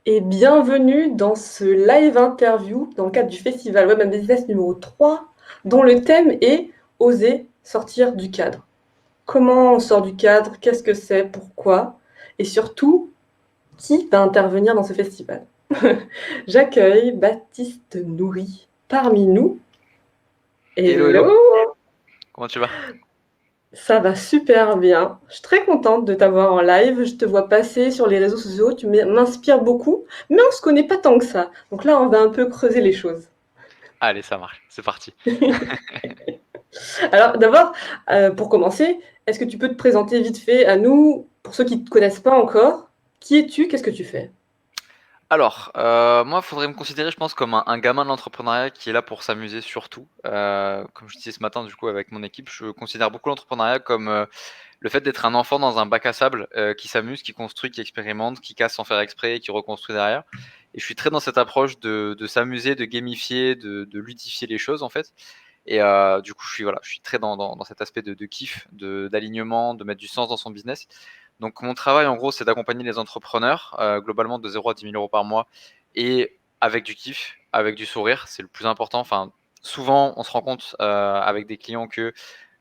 Et bienvenue dans ce live interview dans le cadre du festival Web Business numéro 3, dont le thème est Oser sortir du cadre. Comment on sort du cadre? Qu'est-ce que c'est? Pourquoi? Et surtout, qui va intervenir dans ce festival? J'accueille Baptiste Nourri parmi nous. Hello, hello, Hello! comment tu vas? Ça va super bien. Je suis très contente de t'avoir en live. Je te vois passer sur les réseaux sociaux. Tu m'inspires beaucoup, mais on se connaît pas tant que ça. Donc là, on va un peu creuser les choses. Allez, ça marche, c'est parti. Alors d'abord, pour commencer, est-ce que tu peux te présenter vite fait à nous, pour ceux qui ne te connaissent pas encore? Qui es-tu? Qu'est-ce que tu fais? Alors, moi, il faudrait me considérer, je pense, comme un gamin de l'entrepreneuriat qui est là pour s'amuser surtout. Comme je disais ce matin, du coup, avec mon équipe, je considère beaucoup l'entrepreneuriat comme le fait d'être un enfant dans un bac à sable qui s'amuse, qui construit, qui expérimente, qui casse sans faire exprès et qui reconstruit derrière. Et je suis très dans cette approche de s'amuser, de gamifier, de ludifier les choses, en fait. Et du coup, je suis très dans cet aspect de kiff, d'alignement, de mettre du sens dans son business. Donc mon travail, en gros, c'est d'accompagner les entrepreneurs, globalement de 0 à 10 000 euros par mois et avec du kiff, avec du sourire, c'est le plus important. Enfin, souvent, on se rend compte, avec des clients que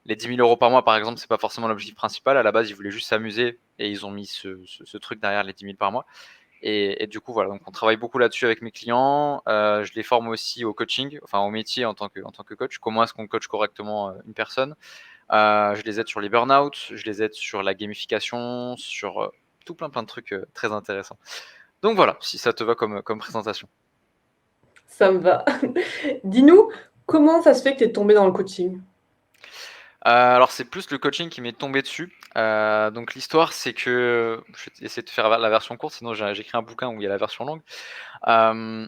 les 10 000 euros par mois, par exemple, c'est pas forcément l'objectif principal. À la base, ils voulaient juste s'amuser et ils ont mis ce truc derrière les 10 000 par mois. Et du coup, voilà, donc on travaille beaucoup là-dessus avec mes clients. Je les forme aussi au coaching, enfin au métier en tant que coach. Comment est-ce qu'on coach correctement une personne? Je les aide sur les burn-out, je les aide sur la gamification, sur tout plein de trucs très intéressants. Donc voilà, si ça te va comme présentation. Ça me va. Dis-nous, comment ça se fait que tu es tombé dans le coaching? Alors c'est plus le coaching qui m'est tombé dessus. Donc l'histoire, c'est que je vais essayer de faire la version courte, sinon j'écris un bouquin où il y a la version longue. Hem,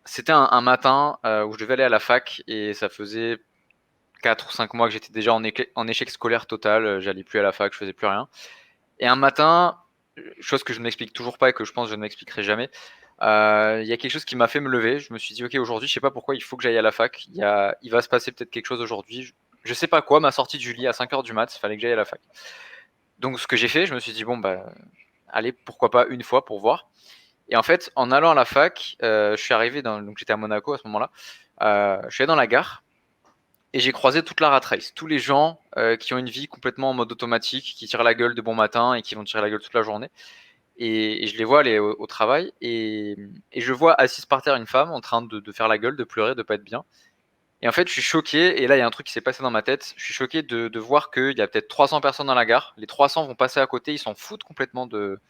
C'était un matin où je devais aller à la fac et ça faisait 4 ou 5 mois que j'étais déjà en échec scolaire total, j'allais plus à la fac, je faisais plus rien. Et un matin, chose que je ne m'explique toujours pas et que je pense que je ne m'expliquerai jamais, il y a quelque chose qui m'a fait me lever. Je me suis dit: «OK, aujourd'hui, je sais pas pourquoi il faut que j'aille à la fac. Il va se passer peut-être quelque chose aujourd'hui». Je sais pas quoi, m'a sorti du lit à 5 heures du mat, il fallait que j'aille à la fac. Donc ce que j'ai fait, je me suis dit: «Bon, bah, allez, pourquoi pas une fois pour voir». Et en fait, en allant à la fac, je suis arrivé donc j'étais à Monaco à ce moment-là, je suis allé dans la gare et j'ai croisé toute la rat race. Tous les gens, qui ont une vie complètement en mode automatique, qui tirent la gueule de bon matin et qui vont tirer la gueule toute la journée. Et je les vois aller au travail et je vois assise par terre une femme en train de faire la gueule, de pleurer, de pas être bien. Et en fait, je suis choqué et là, il y a un truc qui s'est passé dans ma tête. Je suis choqué de voir qu'il y a peut-être 300 personnes dans la gare. Les 300 vont passer à côté, ils s'en foutent complètement de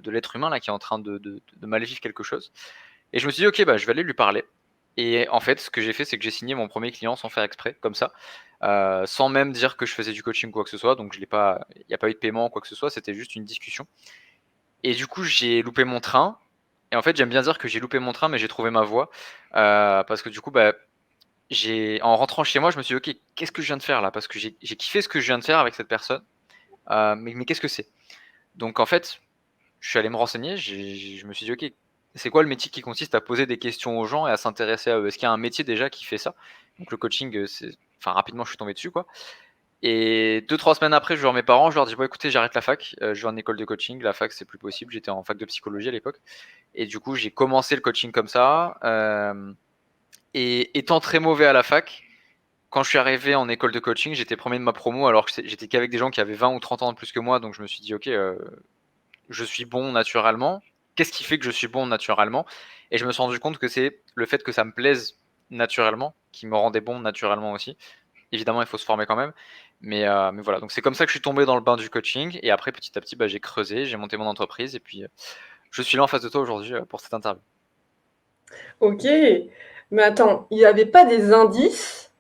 l'être humain là qui est en train de mal vivre quelque chose. Et je me suis dit: «OK, bah, je vais aller lui parler». Et en fait, ce que j'ai fait, c'est que j'ai signé mon premier client sans faire exprès, comme ça, sans même dire que je faisais du coaching ou quoi que ce soit. Donc je l'ai pas il y a pas eu de paiement ou quoi que ce soit, c'était juste une discussion. Et du coup, j'ai loupé mon train. Et en fait, j'aime bien dire que j'ai loupé mon train, mais j'ai trouvé ma voie. Parce que du coup, bah, en rentrant chez moi, je me suis dit: «OK, qu'est-ce que je viens de faire là?» Parce que j'ai kiffé ce que je viens de faire avec cette personne, mais qu'est-ce que c'est? Donc en fait, je suis allé me renseigner, je me suis dit: «OK, c'est quoi le métier qui consiste à poser des questions aux gens et à s'intéresser à eux? Est-ce qu'il y a un métier déjà qui fait ça?» Donc le coaching, rapidement, je suis tombé dessus, quoi. Et 2 3 semaines après, je vais voir mes parents, je leur dis: «Bon écoutez, j'arrête la fac, je vais en école de coaching. La fac, c'est plus possible». J'étais en fac de psychologie à l'époque et du coup, j'ai commencé le coaching comme ça, et étant très mauvais à la fac, quand je suis arrivé en école de coaching, j'étais premier de ma promo alors que j'étais qu'avec des gens qui avaient 20 ou 30 ans de plus que moi, donc je me suis dit: «OK, je suis bon naturellement. Qu'est-ce qui fait que je suis bon naturellement?» Et je me suis rendu compte que c'est le fait que ça me plaise naturellement qui me rendait bon naturellement aussi. Évidemment, il faut se former quand même, mais voilà, donc c'est comme ça que je suis tombé dans le bain du coaching et après petit à petit, bah, j'ai creusé, j'ai monté mon entreprise et puis, je suis là en face de toi aujourd'hui, pour cette interview. OK. Mais attends, il n'y avait pas des indices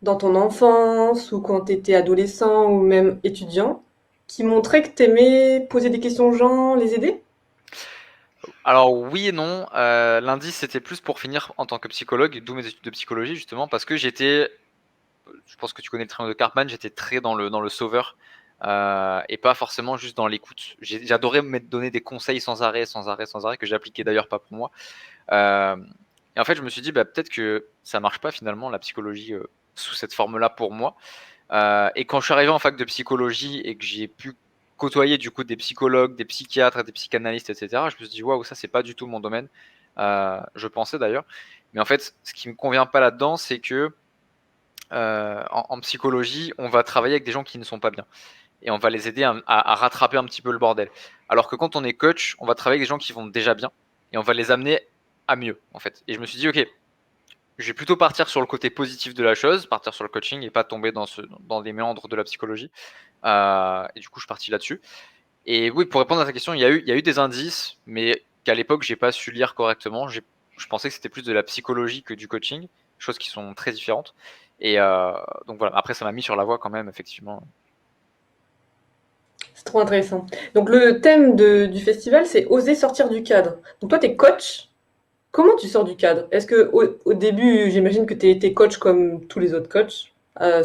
dans ton enfance ou quand tu étais adolescent ou même étudiant qui montraient que tu aimais poser des questions aux gens, les aider? Alors oui et non, l'indice c'était plus pour finir en tant que psychologue, d'où mes études de psychologie justement parce que je pense que tu connais le triangle de Karpman, j'étais très dans le sauveur, et pas forcément juste dans l'écoute. J'adorais me donner des conseils sans arrêt, sans arrêt, sans arrêt, que j'appliquais d'ailleurs pas pour moi. Hem Et en fait, je me suis dit: «Bah, peut-être que ça marche pas finalement la psychologie, sous cette forme-là pour moi». Et quand je suis arrivé en fac de psychologie et que j'ai pu côtoyé du coup des psychologues, des psychiatres, des psychanalystes, etc., je me suis dit waouh, ça c'est pas du tout mon domaine. Je pensais d'ailleurs, mais en fait, ce qui me convient pas là-dedans, c'est que en psychologie, on va travailler avec des gens qui ne sont pas bien et on va les aider à rattraper un petit peu le bordel. Alors que quand on est coach, on va travailler avec des gens qui vont déjà bien et on va les amener à mieux en fait. Et je me suis dit ok, je vais plutôt partir sur le côté positif de la chose, partir sur le coaching et pas tomber dans les méandres de la psychologie. Et du coup, je suis parti là-dessus. Et oui, pour répondre à ta question, il y a eu des indices, mais qu'à l'époque, j'ai pas su lire correctement. Je pensais que c'était plus de la psychologie que du coaching, choses qui sont très différentes. Et donc voilà, après, ça m'a mis sur la voie quand même, effectivement. C'est trop intéressant. Donc le thème du festival, c'est oser sortir du cadre. Donc toi, tu es coach. Comment tu sors du cadre? Est-ce que au début, j'imagine que tu étais coach comme tous les autres coachs,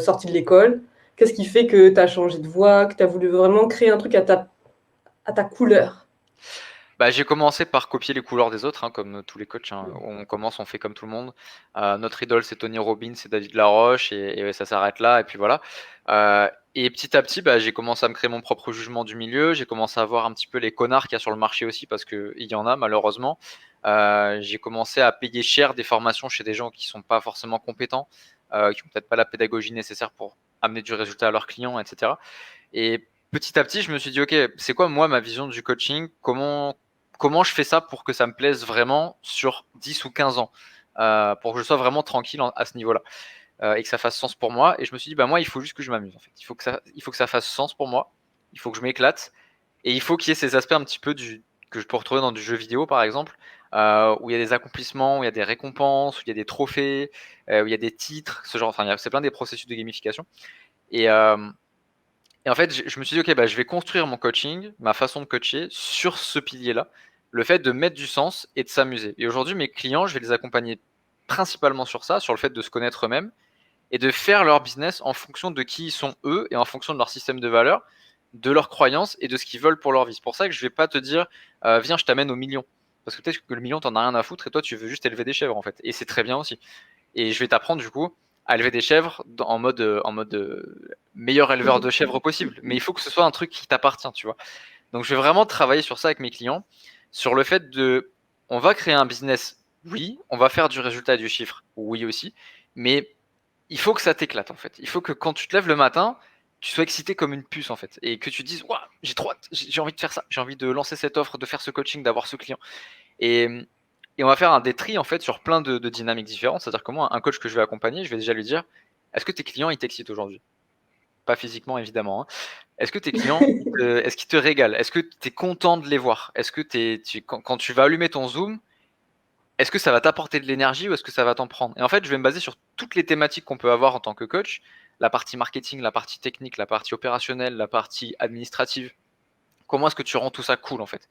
sortis de l'école. Qu'est-ce qui fait que tu as changé de voie, que tu as voulu vraiment créer un truc à ta couleur? Bah, j'ai commencé par copier les couleurs des autres, hein, comme tous les coachs, hein. On commence, on fait comme tout le monde. Notre idole, c'est Tony Robbins, c'est David Laroche, et ça s'arrête là, et puis voilà. Et petit à petit, bah, j'ai commencé à me créer mon propre jugement du milieu. J'ai commencé à voir un petit peu les connards qu'il y a sur le marché aussi, parce qu'il y en a malheureusement. J'ai commencé à payer cher des formations chez des gens qui sont pas forcément compétents, qui ont peut-être pas la pédagogie nécessaire pour amener du résultat à leurs clients, etc. Et petit à petit, je me suis dit, ok, c'est quoi moi ma vision du coaching? Comment je fais ça pour que ça me plaise vraiment sur 10 ou 15 ans, pour que je sois vraiment tranquille à ce niveau-là, et que ça fasse sens pour moi. Et je me suis dit, bah moi, il faut juste que je m'amuse en fait. Il faut que ça fasse sens pour moi. Il faut que je m'éclate et il faut qu'il y ait ces aspects un petit peu que je peux retrouver dans du jeu vidéo par exemple, où il y a des accomplissements, où il y a des récompenses, où il y a des trophées, où il y a des titres, ce genre. Enfin, c'est plein des processus de gamification. Et, et en fait, je me suis dit, ok, bah, je vais construire mon coaching, ma façon de coacher sur ce pilier-là, le fait de mettre du sens et de s'amuser. Et aujourd'hui, mes clients, je vais les accompagner principalement sur ça, sur le fait de se connaître eux-mêmes et de faire leur business en fonction de qui ils sont eux et en fonction de leur système de valeurs, de leurs croyances et de ce qu'ils veulent pour leur vie. C'est pour ça que je vais pas te dire, viens, je t'amène au million. Parce que peut-être que le million, t'en as rien à foutre et toi, tu veux juste élever des chèvres en fait. Et c'est très bien aussi. Et je vais t'apprendre du coup à élever des chèvres en mode meilleur éleveur de chèvres possible. Mais il faut que ce soit un truc qui t'appartient, tu vois. Donc je vais vraiment travailler sur ça avec mes clients, sur le fait de, on va créer un business, oui, on va faire du résultat et du chiffre, oui aussi, mais il faut que ça t'éclate en fait. Il faut que quand tu te lèves le matin, tu sois excité comme une puce en fait, et que tu te dises, waouh, j'ai trop hâte, j'ai envie de faire ça, j'ai envie de lancer cette offre, de faire ce coaching, d'avoir ce client. Et, et on va faire des tris en fait sur plein de dynamiques différentes. C'est-à-dire que moi, un coach que je vais accompagner, je vais déjà lui dire, est-ce que tes clients ils t'excitent aujourd'hui? Pas physiquement évidemment, hein. Est-ce que tes clients, est-ce qu'ils te régalent? Est-ce que tu es content de les voir? Est-ce que quand tu vas allumer ton Zoom, est-ce que ça va t'apporter de l'énergie ou est-ce que ça va t'en prendre? Et en fait, je vais me baser sur toutes les thématiques qu'on peut avoir en tant que coach, la partie marketing, la partie technique, la partie opérationnelle, la partie administrative. Comment est-ce que tu rends tout ça cool en fait?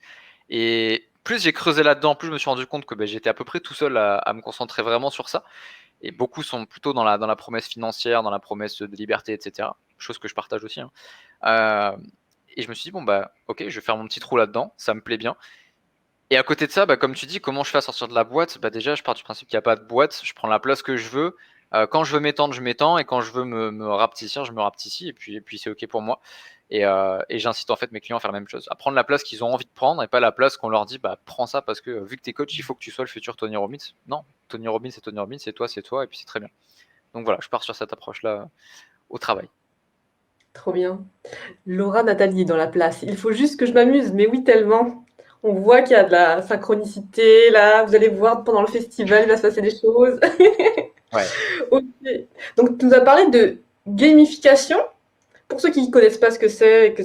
Et plus j'ai creusé là-dedans, plus je me suis rendu compte que j'étais à peu près tout seul à me concentrer vraiment sur ça. Et beaucoup sont plutôt dans la promesse financière, dans la promesse de liberté, etc. Chose que je partage aussi, hein. Euh, et je me suis dit, bon, bah, ok, je vais faire mon petit trou là-dedans, ça me plaît bien. Et à côté de ça, comme tu dis, comment je fais à sortir de la boîte? Déjà, je pars du principe qu'il n'y a pas de boîte, je prends la place que je veux. Quand je veux m'étendre, je m'étends, et quand je veux me rapetissir, je me rapetissis, et puis c'est ok pour moi. Et j'incite en fait mes clients à faire la même chose, à prendre la place qu'ils ont envie de prendre, et pas la place qu'on leur dit, bah prends ça parce que vu que t'es coach, il faut que tu sois le futur Tony Robbins. Non, Tony Robbins c'est Tony Robbins, c'est toi, et puis c'est très bien. Donc voilà, je pars sur cette approche-là au travail. Trop bien. Laura Nathalie dans la place. Il faut juste que je m'amuse, mais oui, tellement. On voit qu'il y a de la synchronicité, là, vous allez voir pendant le festival, il va se passer des choses. Ouais. Ok. Donc, tu nous as parlé de gamification. Pour ceux qui ne connaissent pas ce que c'est,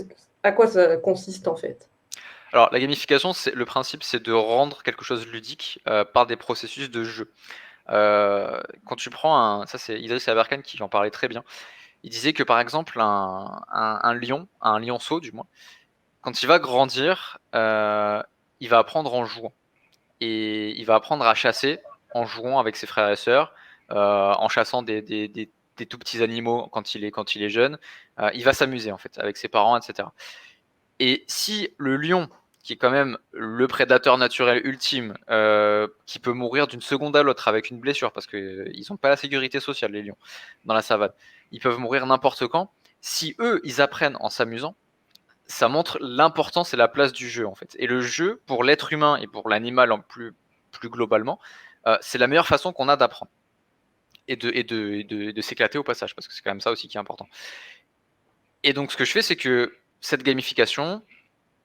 à quoi ça consiste en fait. Alors la gamification, le principe, c'est de rendre quelque chose ludique par des processus de jeu. Quand tu prends ça c'est Idriss Aberkan qui en parlait très bien. Il disait que par exemple un lion, un lionceau du moins, quand il va grandir, il va apprendre en jouant. Et il va apprendre à chasser en jouant avec ses frères et sœurs, en chassant des tout petits animaux quand il est jeune. Il va s'amuser en fait avec ses parents, etc. Et si le lion, qui est quand même le prédateur naturel ultime, qui peut mourir d'une seconde à l'autre avec une blessure, parce qu'ils n'ont pas la sécurité sociale, les lions, dans la savane, ils peuvent mourir n'importe quand. Si eux, ils apprennent en s'amusant, ça montre l'importance et la place du jeu, en fait. Et le jeu, pour l'être humain et pour l'animal plus globalement, c'est la meilleure façon qu'on a d'apprendre et de s'éclater au passage, parce que c'est quand même ça aussi qui est important. Et donc, ce que je fais, c'est que cette gamification,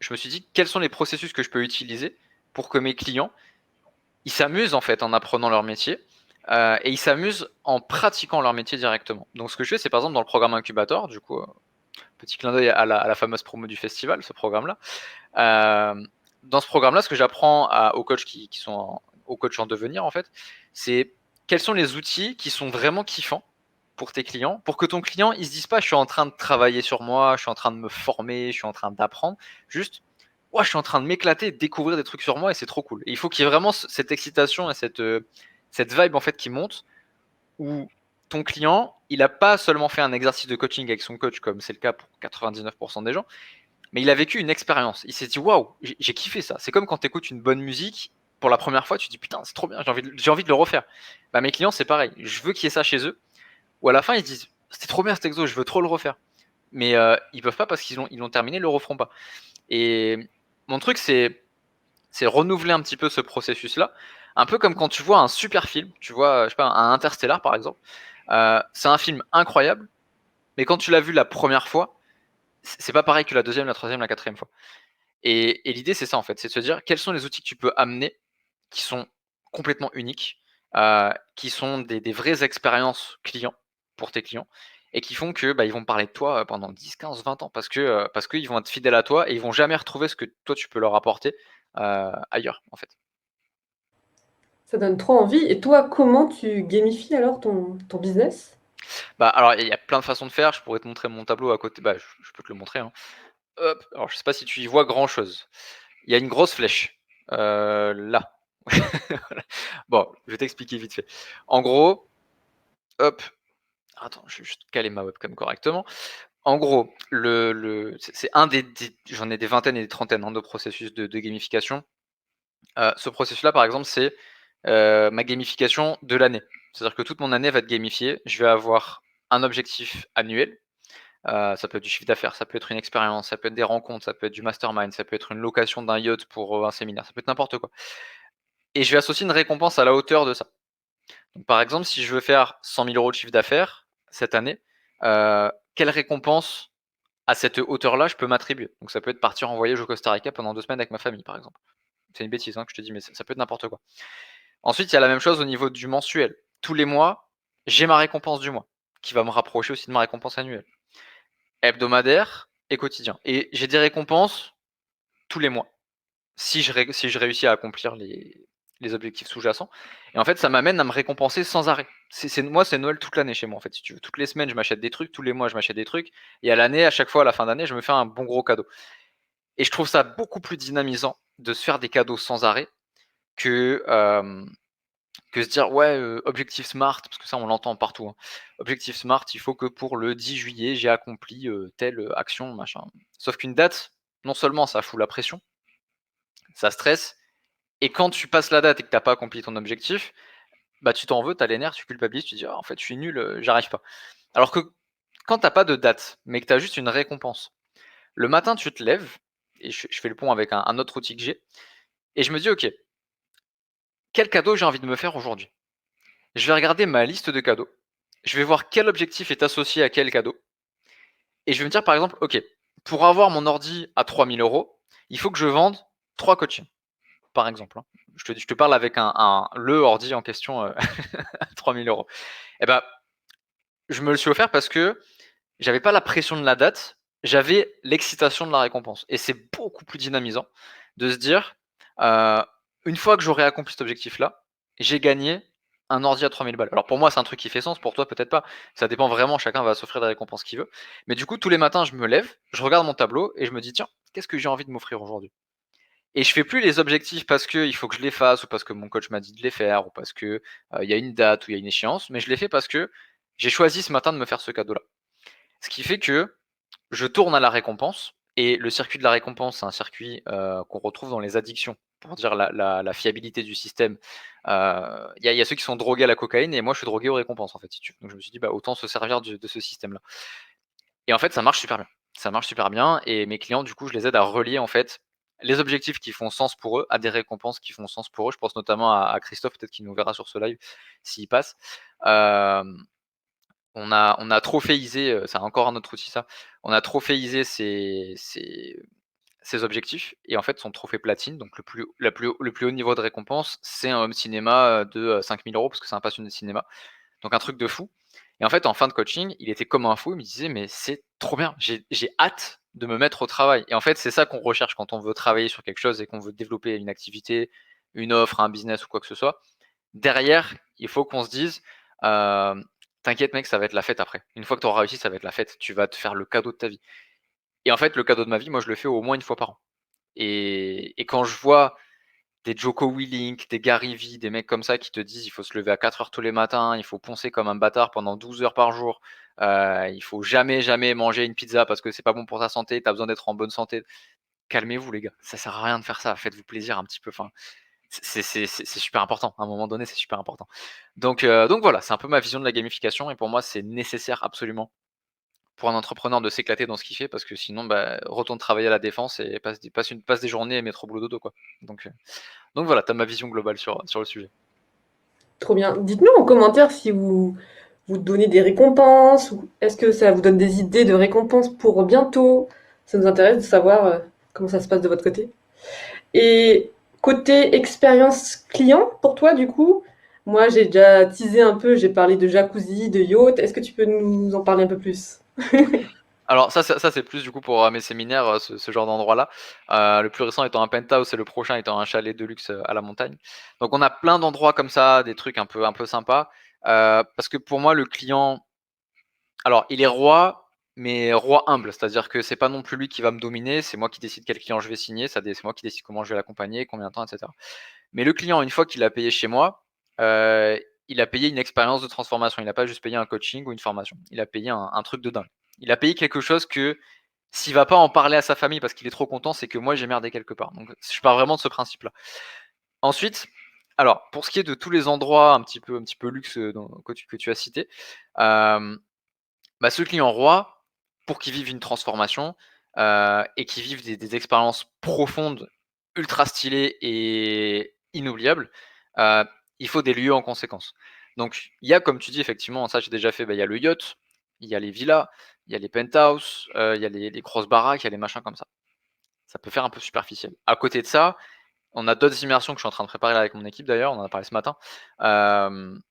je me suis dit, quels sont les processus que je peux utiliser pour que mes clients, ils s'amusent en fait en apprenant leur métier, et ils s'amusent en pratiquant leur métier directement. Donc, ce que je fais, c'est par exemple dans le programme incubator, du coup, petit clin d'œil à la fameuse promo du festival, ce programme-là. Dans ce programme-là, ce que j'apprends aux coachs aux coachs en devenir, en fait, c'est quels sont les outils qui sont vraiment kiffants pour tes clients, pour que ton client, il se dise pas, je suis en train de travailler sur moi, je suis en train de me former, je suis en train d'apprendre, juste, ouais, je suis en train de m'éclater, de découvrir des trucs sur moi et c'est trop cool. Et il faut qu'il y ait vraiment cette excitation et cette vibe, en fait, qui monte, où ton client, il n'a pas seulement fait un exercice de coaching avec son coach, comme c'est le cas pour 99% des gens, mais il a vécu une expérience. Il s'est dit waouh, j'ai kiffé ça. C'est comme quand tu écoutes une bonne musique pour la première fois, tu te dis putain, c'est trop bien, j'ai envie de le refaire. Bah, mes clients, c'est pareil. Je veux qu'il y ait ça chez eux. Ou à la fin, ils se disent c'était trop bien cet exo, je veux trop le refaire. Mais ils peuvent pas parce ils l'ont terminé, ils le referont pas. Et mon truc, c'est renouveler un petit peu ce processus-là. Un peu comme quand tu vois un super film, tu vois, je sais pas, un Interstellar par exemple. C'est un film incroyable, mais quand tu l'as vu la première fois, c'est pas pareil que la deuxième, la troisième, la quatrième fois. Et l'idée, c'est ça en fait, c'est de se dire quels sont les outils que tu peux amener qui sont complètement uniques, qui sont des vraies expériences clients pour tes clients et qui font que bah, ils vont parler de toi pendant 10, 15, 20 ans parce qu'ils vont être fidèles à toi et ils vont jamais retrouver ce que toi tu peux leur apporter ailleurs en fait. Ça donne trop envie. Et toi, comment tu gamifies alors ton business? Bah, alors il y a plein de façons de faire, je pourrais te montrer mon tableau à côté, bah, je peux te le montrer, hein. Hop, alors je sais pas si tu y vois grand chose. Il y a une grosse flèche là. Bon, je vais t'expliquer vite fait. En gros, hop, attends, je vais juste caler ma webcam correctement. En gros, c'est un j'en ai des vingtaines et des trentaines hein, de processus de gamification. Ce processus-là, par exemple, c'est ma gamification de l'année. C'est-à-dire que toute mon année va être gamifiée. Je vais avoir un objectif annuel. Ça peut être du chiffre d'affaires, ça peut être une expérience, ça peut être des rencontres, ça peut être du mastermind, ça peut être une location d'un yacht pour un séminaire, ça peut être n'importe quoi. Et je vais associer une récompense à la hauteur de ça. Donc, par exemple, si je veux faire 100 000 euros de chiffre d'affaires cette année, quelle récompense à cette hauteur-là je peux m'attribuer? Donc, ça peut être partir en voyage au Costa Rica pendant 2 semaines avec ma famille, par exemple. C'est une bêtise hein, que je te dis, mais ça peut être n'importe quoi. Ensuite, il y a la même chose au niveau du mensuel. Tous les mois, j'ai ma récompense du mois, qui va me rapprocher aussi de ma récompense annuelle. Hebdomadaire et quotidien. Et j'ai des récompenses tous les mois. Si je réussis à accomplir les objectifs sous-jacents. Et en fait, ça m'amène à me récompenser sans arrêt. Moi, c'est Noël toute l'année chez moi, en fait, si tu veux. Toutes les semaines, je m'achète des trucs, tous les mois, je m'achète des trucs. Et à l'année, à chaque fois, à la fin d'année, je me fais un bon gros cadeau. Et je trouve ça beaucoup plus dynamisant de se faire des cadeaux sans arrêt que, que se dire, ouais, objectif smart, parce que ça, on l'entend partout. Hein. Objectif smart, il faut que pour le 10 juillet, j'ai accompli telle action, machin. Sauf qu'une date, non seulement ça fout la pression, ça stresse, et quand tu passes la date et que t'as pas accompli ton objectif, bah tu t'en veux, t'as les nerfs, tu culpabilises, tu te dis ah, en fait je suis nul, j'arrive pas. Alors que quand t'as pas de date, mais que tu as juste une récompense, le matin tu te lèves, et je fais le pont avec un autre outil que j'ai, et je me dis ok, quel cadeau j'ai envie de me faire aujourd'hui? Je vais regarder ma liste de cadeaux, je vais voir quel objectif est associé à quel cadeau, et je vais me dire par exemple, ok, pour avoir mon ordi à 3 000 euros, il faut que je vende 3 coachings, par exemple. Hein. Je te parle avec le ordi en question à 3 000 euros. Et ben, je me le suis offert parce que j'avais pas la pression de la date, j'avais l'excitation de la récompense. Et c'est beaucoup plus dynamisant de se dire, heu, une fois que j'aurai accompli cet objectif-là, j'ai gagné un ordi à 3 000 balles. Alors pour moi, c'est un truc qui fait sens, pour toi peut-être pas. Ça dépend vraiment, chacun va s'offrir des récompenses qu'il veut. Mais du coup, tous les matins, je me lève, je regarde mon tableau et je me dis: «Tiens, qu'est-ce que j'ai envie de m'offrir aujourd'hui?» Et je fais plus les objectifs parce qu'il faut que je les fasse ou parce que mon coach m'a dit de les faire ou parce que, il y a une date ou il y a une échéance, mais je les fais parce que j'ai choisi ce matin de me faire ce cadeau-là. Ce qui fait que je tourne à la récompense et le circuit de la récompense, c'est un circuit, qu'on retrouve dans les addictions pour dire la fiabilité du système. Il y a ceux qui sont drogués à la cocaïne et moi je suis drogué aux récompenses en fait, si tu veux. Donc je me suis dit: «Bah, autant se servir de ce système-là» et en fait ça marche super bien. Ça marche super bien et mes clients, du coup, je les aide à relier, en fait, les objectifs qui font sens pour eux à des récompenses qui font sens pour eux. Je pense notamment à Christophe, peut-être qu'il nous verra sur ce live s'il passe. Hem, on a trophéisé, c'est encore un autre outil ça. On a trophéisé ses objectifs et en fait, son trophée platine, donc le plus haut niveau de récompense, c'est un home cinéma, de, 5 000 € parce que c'est un passionné de cinéma. Donc un truc de fou et en fait, en fin de coaching, il était comme un fou, il me disait: «Mais c'est trop bien, j'ai hâte de me mettre au travail» et en fait, c'est ça qu'on recherche quand on veut travailler sur quelque chose et qu'on veut développer une activité, une offre, un business ou quoi que ce soit. Derrière, il faut qu'on se dise, hem: «T'inquiète mec, ça va être la fête après. Une fois que tu auras réussi, ça va être la fête. Tu vas te faire le cadeau de ta vie» et en fait, le cadeau de ma vie, moi, je le fais au moins une fois par an et quand je vois des Jocko Willink, des Gary Vee, des mecs comme ça qui te disent: «Il faut se lever à 4 heures tous les matins, il faut poncer comme un bâtard pendant 12 heures par jour, il faut jamais, jamais manger une pizza parce que c'est pas bon pour ta santé, tu as besoin d'être en bonne santé». Calmez-vous les gars, ça sert à rien de faire ça, faites-vous plaisir un petit peu, enfin, c'est super important, à un moment donné, c'est super important. Donc voilà, c'est un peu ma vision de la gamification et pour moi, c'est nécessaire absolument pour un entrepreneur de s'éclater dans ce qu'il fait parce que sinon, bah, retourne travailler à la défense et passe des journées à métro boulot dodo quoi. Donc voilà, tu as ma vision globale sur le sujet. Trop bien. Dites-nous en commentaire si vous donnez des récompenses ou est-ce que ça vous donne des idées de récompenses pour bientôt. Ça nous intéresse de savoir comment ça se passe de votre côté. Et côté expérience client, pour toi, du coup, moi j'ai déjà teasé un peu, j'ai parlé de jacuzzi, de yacht. Est-ce que tu peux nous en parler un peu plus? Alors ça c'est plus du coup pour, mes séminaires, ce genre d'endroit-là. Le plus récent étant un penthouse et le prochain étant un chalet de luxe, à la montagne. Donc on a plein d'endroits comme ça, des trucs un peu sympas, parce que pour moi le client, alors il est roi, mais roi humble. C'est-à-dire que c'est pas non plus lui qui va me dominer, c'est moi qui décide quel client je vais signer, c'est moi qui décide comment je vais l'accompagner, combien de temps et cetera. Mais le client, une fois qu'il a payé chez moi, il a payé une expérience de transformation. Il n'a pas juste payé un coaching ou une formation. Il a payé un truc de dingue. Il a payé quelque chose que s'il va pas en parler à sa famille parce qu'il est trop content, c'est que moi j'ai merdé quelque part. Donc je pars vraiment de ce principe-là. Ensuite, alors pour ce qui est de tous les endroits un petit peu luxe, que tu as cités, hem, bah, ce client roi, pour qu'il vive une transformation, et qu'il vive des expériences profondes, ultra stylées et inoubliables, heu, il faut des lieux en conséquence. Donc il y a, comme tu dis effectivement, ça j'ai déjà fait, bah, il y a le yacht, il y a les villas, il y a les penthouses, il y a les grosses baraques, il y a les machins comme ça. Ça peut faire un peu superficiel. À côté de ça, on a d'autres immersions que je suis en train de préparer là avec mon équipe d'ailleurs, on en a parlé ce matin. Hem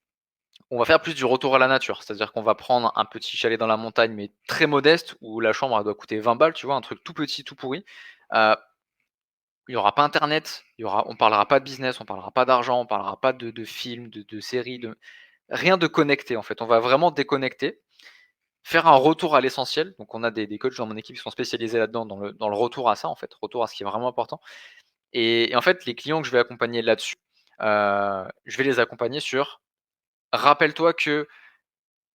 On va faire plus du retour à la nature, c'est-à-dire qu'on va prendre un petit chalet dans la montagne, mais très modeste, où la chambre elle doit coûter 20 balles, tu vois? Un truc tout petit, tout pourri. Heu, il y aura pas internet, on parlera pas de business, on parlera pas d'argent, on parlera pas de films, de séries, rien de connecté, en fait. On va vraiment déconnecter, faire un retour à l'essentiel. Donc on a des coachs dans mon équipe qui sont spécialisés là-dedans, dans le retour à ça, en fait, retour à ce qui est vraiment important et en fait, les clients que je vais accompagner là-dessus, je vais les accompagner sur: «Rappelle-toi que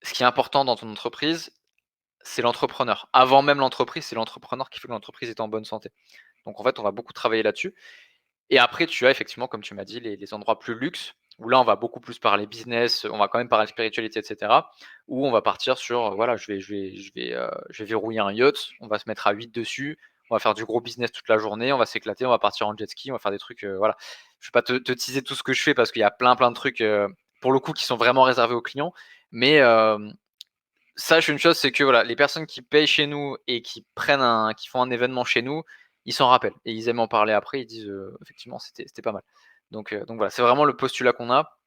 ce qui est important dans ton entreprise, c'est l'entrepreneur. Avant même l'entreprise, c'est l'entrepreneur qui fait que l'entreprise est en bonne santé. Donc en fait, on va beaucoup travailler là-dessus et après tu as effectivement, comme tu m'as dit, les endroits plus luxe où là, on va beaucoup plus parler business, on va quand même parler spiritualité et cetera. Où on va partir sur, voilà, je vais verrouiller un yacht, on va se mettre à 8 dessus, on va faire du gros business toute la journée, on va s'éclater, on va partir en jet ski, on va faire des trucs, voilà. Je vais pas te teaser tout ce que je fais parce qu'il y a plein, plein de trucs, pour le coup qui sont vraiment réservés aux clients. Mais, sache une chose, c'est que voilà, les personnes qui payent chez nous et qui font un événement chez nous, ils s'en rappellent et ils aiment en parler après. Ils disent, effectivement, c'était pas mal. Donc voilà, c'est vraiment le postulat qu'on a,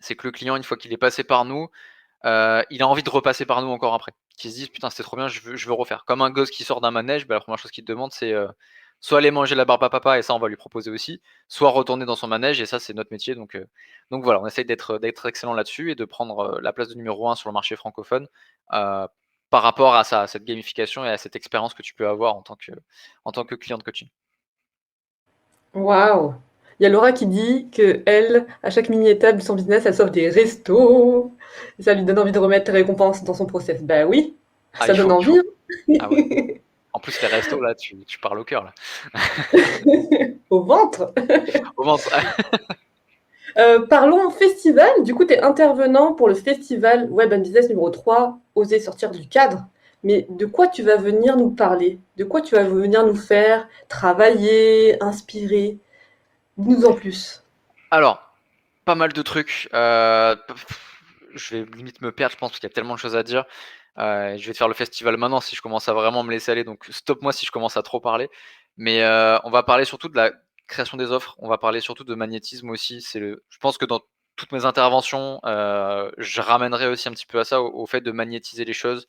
c'est que le client, une fois qu'il est passé par nous, il a envie de repasser par nous encore après. Qu'il se dise: «Putain, c'était trop bien, je veux refaire». Comme un gosse qui sort d'un manège, bah, la première chose qu'il te demande, c'est, soit aller manger la barbe à papa et ça, on va lui proposer aussi, soit retourner dans son manège et ça, c'est notre métier donc voilà, on essaye d'être excellent là-dessus et de prendre, la place de numéro un sur le marché francophone, heu, par rapport à ça, à cette gamification et à cette expérience que tu peux avoir en tant que client de coaching. Waouh! Il y a Laura qui dit que elle, à chaque mini étape de son business, elle s'offre des restos. Et ça lui donne envie de remettre les récompenses dans son process. Bah oui, Ah, ça il donne faut, il envie, faut. hein. Ah ouais. En plus, les restos là, tu parles au cœur là. Au ventre. Au ventre. Parlons festival. Du coup, tu es intervenant pour le festival Web and Business numéro 3, Oser sortir du cadre. Mais de quoi tu vas venir nous parler? De quoi tu vas venir nous faire travailler, inspirer? Dis-nous en plus. Alors, pas mal de trucs. Je vais limite me perdre, je pense, parce qu'il y a tellement de choses à dire. Je vais te faire le festival maintenant si je commence à vraiment me laisser aller, donc stop-moi si je commence à trop parler. Mais on va parler surtout de la création des offres, on va parler surtout de magnétisme aussi. Je pense que dans toutes mes interventions, je ramènerai aussi un petit peu à ça, au fait de magnétiser les choses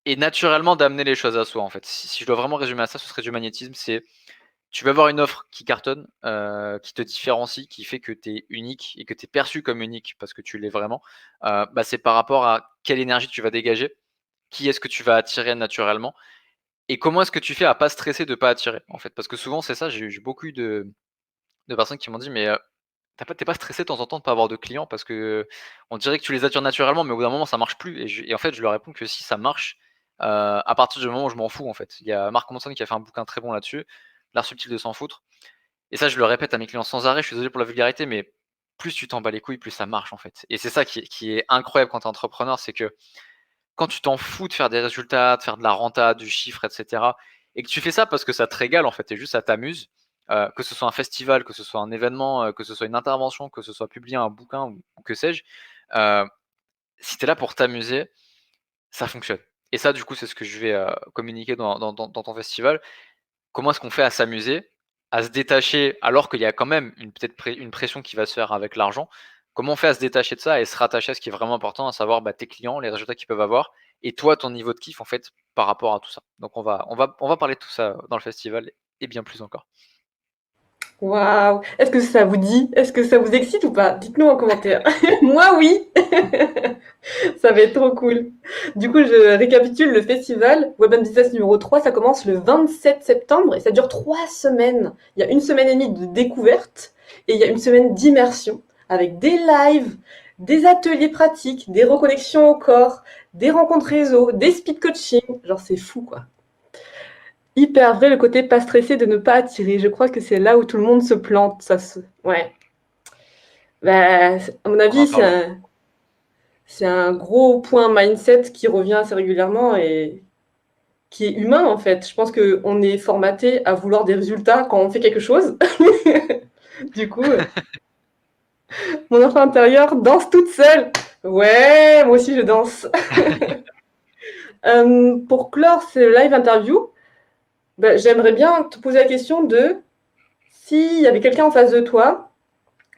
et naturellement d'amener les choses à soi, en fait. Si je dois vraiment résumer à ça, ce serait du magnétisme, c'est tu vas avoir une offre qui cartonne, qui te différencie, qui fait que tu es unique et que tu es perçu comme unique parce que tu l'es vraiment. Bah, c'est par rapport à quelle énergie tu vas dégager, qui est-ce que tu vas attirer naturellement et comment est-ce que tu fais à pas stresser de pas attirer, en fait? Parce que souvent c'est ça, j'ai beaucoup eu de personnes qui m'ont dit: «Mais, tu pas stressé de temps en temps de pas avoir de clients parce que on dirait que tu les attires naturellement, mais au bout d'un moment ça marche plus?» Et en fait, je leur réponds que si ça marche, à partir du moment où je m'en fous, en fait. Il y a Mark Manson qui a fait un bouquin très bon là-dessus, L'art subtil de s'en foutre. Et ça, je le répète à mes clients sans arrêt, je suis désolé pour la vulgarité, mais plus tu t'en bats les couilles, plus ça marche, en fait. Et c'est ça qui est incroyable quand tu es entrepreneur, c'est que quand tu t'en fous de faire des résultats, de faire de la renta, du chiffre, et cetera, et que tu fais ça parce que ça te régale, en fait, et juste ça t'amuse, que ce soit un festival, que ce soit un événement, que ce soit une intervention, que ce soit publier un bouquin ou que sais-je, heu, si tu es là pour t'amuser, ça fonctionne. Et ça, du coup, c'est ce que je vais, communiquer dans ton festival. Comment est-ce qu'on fait à s'amuser, à se détacher alors qu'il y a quand même peut-être une pression qui va se faire avec l'argent? Comment on fait à se détacher de ça et se rattacher à ce qui est vraiment important, à savoir, bah, tes clients, les résultats qu'ils peuvent avoir et toi, ton niveau de kiff, en fait, par rapport à tout ça? Donc on va parler de tout ça dans le festival et bien plus encore. Waouh! Est-ce que ça vous dit? Est-ce que ça vous excite ou pas? Dites-nous en commentaire. Moi, oui! Ça va être trop cool. Du coup, je récapitule le festival Web Business numéro 3. Ça commence le 27 septembre et ça dure 3 semaines. Il y a une semaine et demie de découverte et il y a une semaine d'immersion avec des lives, des ateliers pratiques, des reconnexions au corps, des rencontres réseau, des speed coaching. Genre, c'est fou, quoi. Hyper vrai le côté pas stressé de ne pas attirer. Je crois que c'est là où tout le monde se plante. Ouais. Bah, à mon On en avis, parlera. c'est un gros point mindset qui revient assez régulièrement et qui est humain en fait. Je pense qu'on est formaté à vouloir des résultats quand on fait quelque chose. Du coup, mon enfant intérieur danse toute seule. Ouais, moi aussi je danse. Pour clore ce live interview, bah, j'aimerais bien te poser la question de s'il y avait quelqu'un en face de toi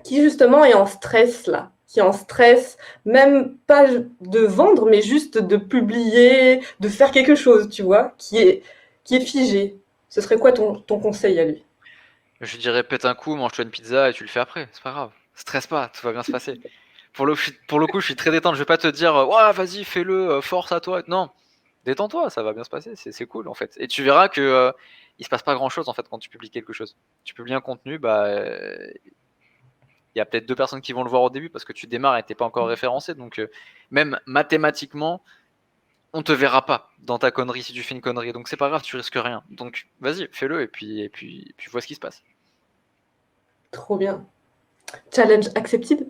qui justement est en stress là, qui est en stress, même pas de vendre, mais juste de publier, de faire quelque chose, tu vois, qui est figé. Ce serait quoi ton conseil à lui? Je dirais: «Pète un coup, mange-toi une pizza et tu le fais après, c'est pas grave. Stresse pas, tout va bien se passer». Pour le coup, je suis très détente, je vais pas te dire: «Ouais, vas-y, fais-le, force à toi». Non, détends-toi, ça va bien se passer, c'est cool, en fait et tu verras que, il se passe pas grand-chose, en fait, quand tu publies quelque chose. Tu publies un contenu, bah, il y a peut-être 2 personnes qui vont le voir au début parce que tu démarres et tu pas encore référencé donc même mathématiquement, on te verra pas dans ta connerie si tu fais une connerie donc c'est pas grave, tu risques rien. Donc vas-y, fais-le et puis vois ce qui se passe. Trop bien. Challenge accepted.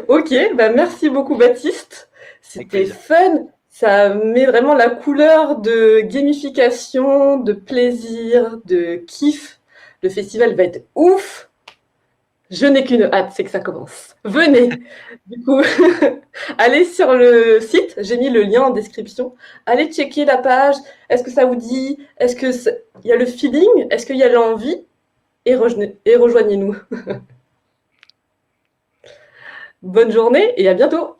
Ok, bah merci beaucoup Baptiste. Avec C'était plaisir. fun. Ça met vraiment la couleur de gamification, de plaisir, de kiff. Le festival va être ouf. Je n'ai qu'une hâte, c'est que ça commence. Venez. Du coup, allez sur le site, j'ai mis le lien en description. Allez checker la page. Est-ce que ça vous dit? Est-ce que il y a le feeling? Est-ce qu'il y a l'envie? Et rejoignez-nous. Bonne journée et à bientôt.